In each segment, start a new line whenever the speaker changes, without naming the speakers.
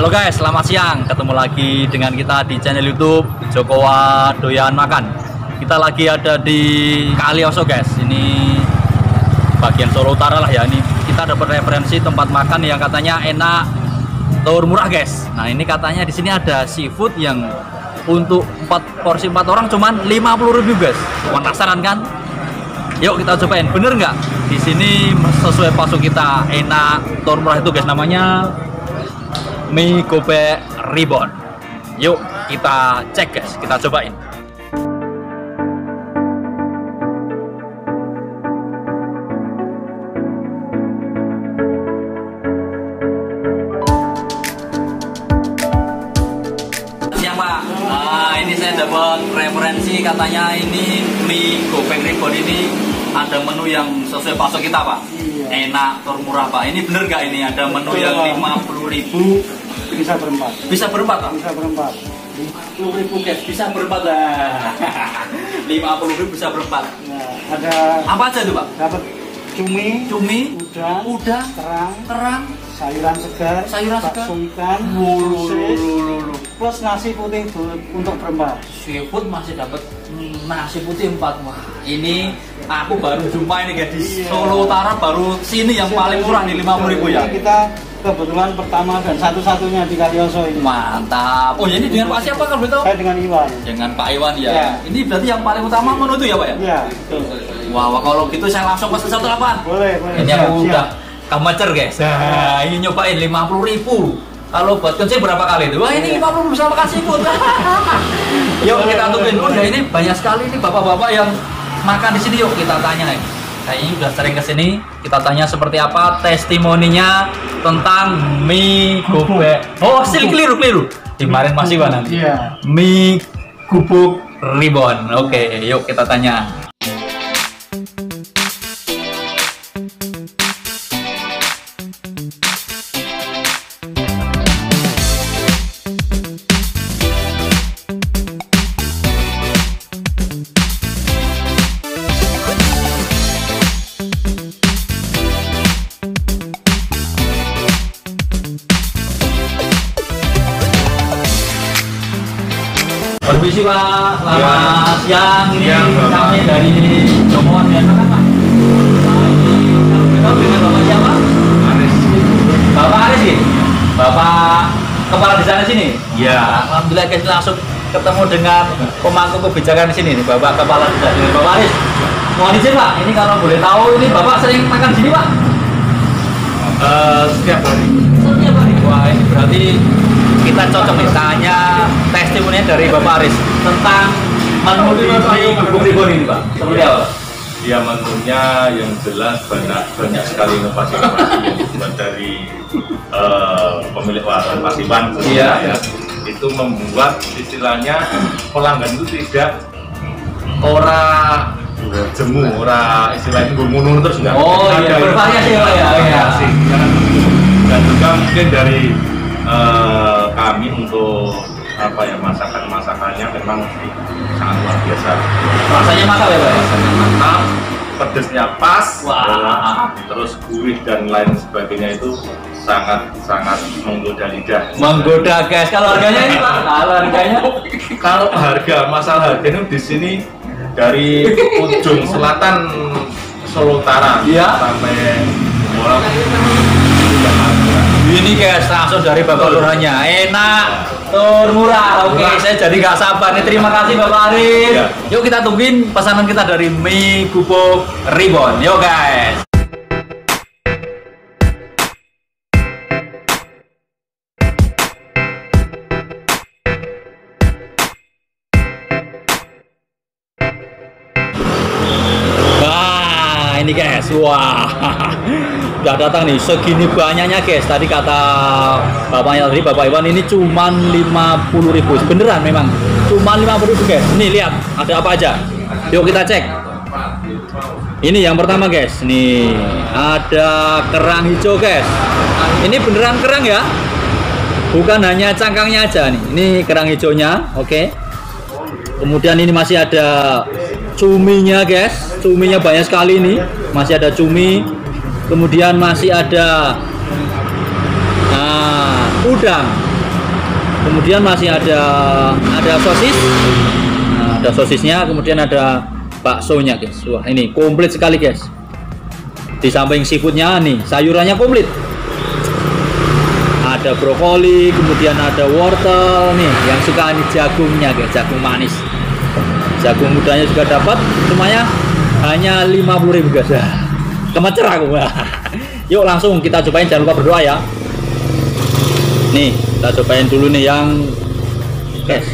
Halo guys, selamat siang. Ketemu lagi dengan kita di channel YouTube Jokowa Doyan Makan. Kita lagi ada di Kalioso guys. Ini bagian Solo Utara lah ya. Ini kita dapat referensi tempat makan yang katanya enak, tur murah guys. Nah ini katanya di sini ada seafood yang untuk porsi 4 orang cuman 50.000 guys. Penasaran kan? Yuk kita cobain. Bener nggak? Di sini sesuai pasuk kita, enak, tur murah itu guys. Namanya mie gope ribon. Yuk kita cek guys, kita cobain. Siang Pak. Nah ini saya dapat referensi katanya ini mie gope ribon ini ada menu yang sesuai pasok kita Pak. Iya. Enak, tur murah Pak. Ini bener nggak ini ada menu yang 50.000?
Bisa berempat.
Bisa berempat Pak?
Bisa berempat.
50.000 guys, bisa berempat lah. 50.000 bisa berempat.
Nah, ada
apa aja tuh Pak?
dapat cumi, udang,
kerang,
sayuran segar, bakso ikan, sosis, plus nasi putih untuk berempat.
Seafood masih dapat nasi putih 4. Wah, ini aku baru jumpa ini guys di Solo Utara, baru sini yang paling murah di 50.000 ya.
Kita kebetulan pertama dan satu-satunya di Kalioso ini.
Mantap. Oh, ini dengan Pak siapa kalau betul?
Saya dengan Iwan.
Dengan Pak Iwan ya.
Ya.
Ini berarti yang paling utama menu itu ya Pak ya?
Iya, betul.
Wah, kalau gitu saya langsung pesan satu lapan.
Boleh.
Ini aku udah kamacer guys. Nah, ini nyobain 50.000. Kalau buat kencing berapa kali itu? Wah, ini 50 bisa makan seafood. Yuk kita tungguin. Udah ini banyak sekali nih bapak-bapak yang makan di sini. Yuk kita tanya nih. Kayaknya udah sering kesini. Kita tanya seperti apa testimoninya tentang mie gope. Oh, still keliru. Kemarin masih mana?
Iya.
Mie gubuk ribon. Oke, yuk kita tanya. Permisi Pak, selamat siang. Ini kami dari Jokowa Doyan Makan Pak. Nah, ini dengan Bapak siapa?
Aris.
Bapak Aris ya? Bapak kepala di sana sini?
Iya.
Alhamdulillah guys, langsung ketemu dengan pemangku kebijakan di sini nih, Bapak kepala desa dengan Bapak Aris. Mohon izin Pak, ini kalau boleh tahu ini Bapak sering makan sini Pak?
Setiap hari.
Setiap hari. Wah, ini berarti kita cocok nih tanya testimoni dari Bapak Aris tentang menu di gubuk ribon ini Pak. Seperti apa?
Ya menunya yang jelas banyak sekali inovasi yang dibuat dari pemilik warung Mas Iwan.
Iya.
Ya. Itu membuat istilahnya pelanggan itu tidak jemu, istilahnya mundur terus enggak.
Oh iya, bervariasi Pak ya.
Bervariasi. Dan juga mungkin dari kami untuk masakannya memang sangat luar biasa.
Rasanya mantap ya Pak?
Rasanya mantap, pedesnya pas.
Wah.
Terus gurih dan lain sebagainya itu sangat menggoda lidah.
Menggoda guys. Kalau harganya ini Pak?
Kalau masalah harganya di sini dari ujung selatan Solo Utara sampai Bolang.
Ini guys, langsung dari Bapak Lurahnya. Enak, tur murah. Oke, saya jadi nggak sabar nih. Terima kasih Bapak Aris.
Ya.
Yuk kita tungguin pesanan kita dari mie gubuk ribon. Yuk guys. Wah, ini guys, wah. Udah datang nih, segini banyaknya guys. Tadi kata bapaknya tadi, Bapak Iwan, ini cuman 50.000. Beneran memang cuman 50.000 guys. Nih lihat, ada apa aja. Yuk kita cek. Ini yang pertama guys. Nih, ada kerang hijau guys. Ini beneran kerang ya? Bukan hanya cangkangnya aja nih. Ini kerang hijaunya, oke. Kemudian ini masih ada cuminya guys. Cuminya banyak sekali nih. Masih ada cumi. Kemudian masih ada udang. Kemudian masih ada sosis. Nah, ada sosisnya, kemudian ada baksonya guys. Wah, ini komplit sekali guys. Di samping seafoodnya nih, sayurannya komplit. Ada brokoli, kemudian ada wortel nih, yang suka nih jagungnya guys, jagung manis. Jagung mudanya juga dapat, semuanya hanya 50.000 guys. Kemecer aku. Yuk langsung kita cobain, jangan lupa berdoa ya. Nih, kita cobain dulu nih yang guys.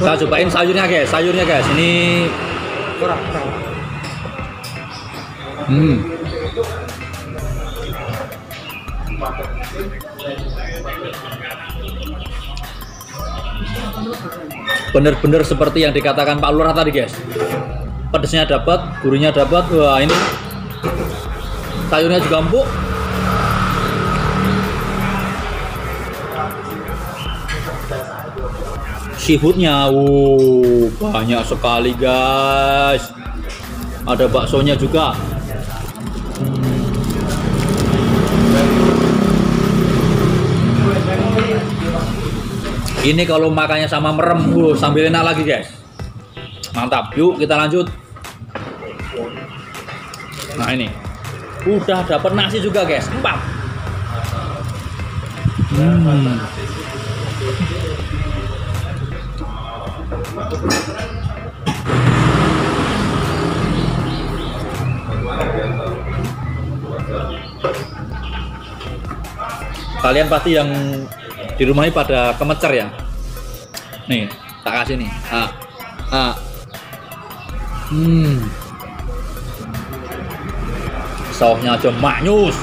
Kita cobain sayurnya guys, ini bener-bener seperti yang dikatakan Pak Lurah tadi guys. Pedesnya dapat, gurihnya dapat. Wah, ini sayurnya juga empuk. Seafoodnya, banyak sekali guys. Ada baksonya juga. Ini kalau makannya sama merem, sambil enak lagi guys. Mantap. Yuk kita lanjut. Nah ini, udah dapat nasi juga guys, 4. Kalian pasti yang di rumah ini pada kemecer ya. Nih, tak kasih nih. Sausnya aja maknyus.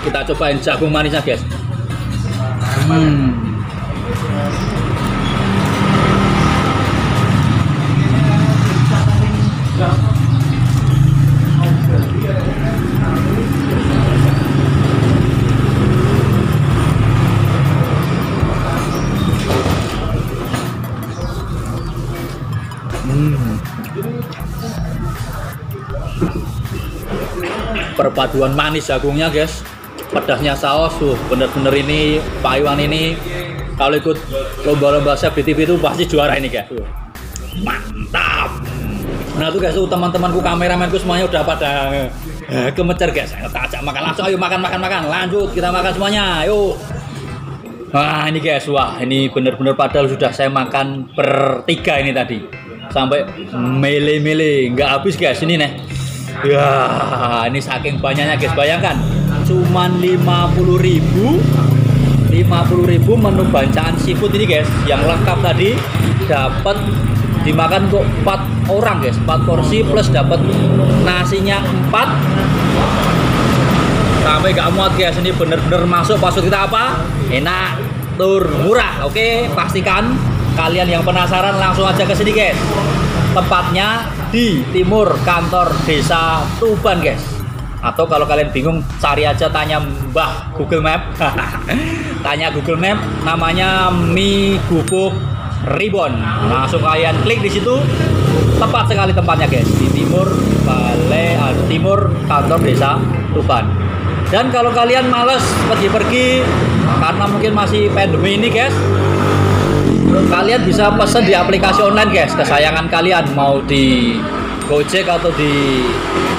Kita cobain jagung manisnya guys. Perpaduan manis jagungnya guys, pedasnya saus tuh bener-bener ini Pak Iwan ini kalau ikut lomba-lomba chef di TV itu pasti juara ini guys. Mantap. Nah tuh guys, tuh teman-temanku kameramenku semuanya udah pada kemecer guys. Saya ajak makan langsung, ayo makan. Lanjut kita makan semuanya, ayo. Wah ini guys, wah ini bener-bener padahal sudah saya makan bertiga ini tadi sampai mele nggak habis guys ini nih. Ya, ini saking banyaknya guys, bayangkan cuman 50.000 menu bancaan seafood ini guys, yang lengkap tadi dapat dimakan untuk 4 orang guys, 4 porsi plus dapat nasinya 4 sampai gak muat guys. Ini bener-bener masuk maksud kita apa? Enak, tur, murah. Oke, pastikan kalian yang penasaran langsung aja ke sini guys. Tempatnya di timur kantor desa Tuban guys. Atau kalau kalian bingung cari aja, tanya Mbah Google Map. Tanya Google Map, namanya Mie Gubuk Ribon. Langsung kalian klik di situ. Tepat sekali tempatnya guys, di timur timur kantor desa Tuban. Dan kalau kalian males pergi-pergi karena mungkin masih pandemi ini guys, kalian bisa pesan di aplikasi online guys, kesayangan kalian, mau di Gojek atau di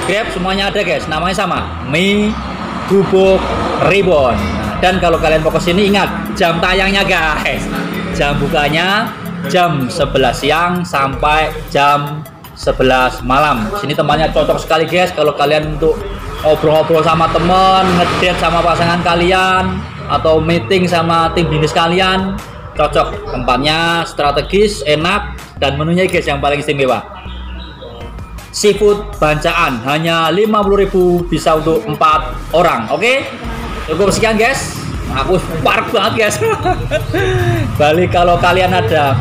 Grab semuanya ada guys, namanya sama, Mie Gubuk Ribon. Dan kalau kalian mau kesini ingat jam tayangnya guys, jam bukanya jam 11 siang sampai jam 11 malam. Sini tempatnya cocok sekali guys kalau kalian untuk ngobrol-ngobrol sama temen, ngedate sama pasangan kalian, atau meeting sama tim bisnis kalian. Cocok, tempatnya strategis, enak, dan menunya guys yang paling istimewa. Seafood bancaan hanya 50.000 bisa untuk 4 orang. Oke, cukup sekian guys. Aku park banget guys. Balik kalau kalian ada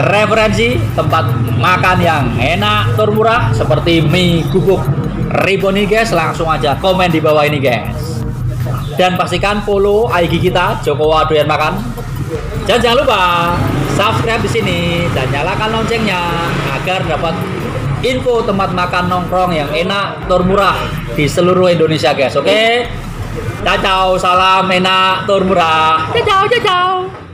referensi tempat makan yang enak, tur murah seperti Mie Gubuk Ribon ini guys, langsung aja komen di bawah ini guys. Dan pastikan follow IG kita Jokowa Doyan Makan. Dan jangan lupa subscribe di sini dan nyalakan loncengnya agar dapat info tempat makan nongkrong yang enak, tur murah di seluruh Indonesia, guys. Oke? Ciao, salam enak, tur murah. Ciao.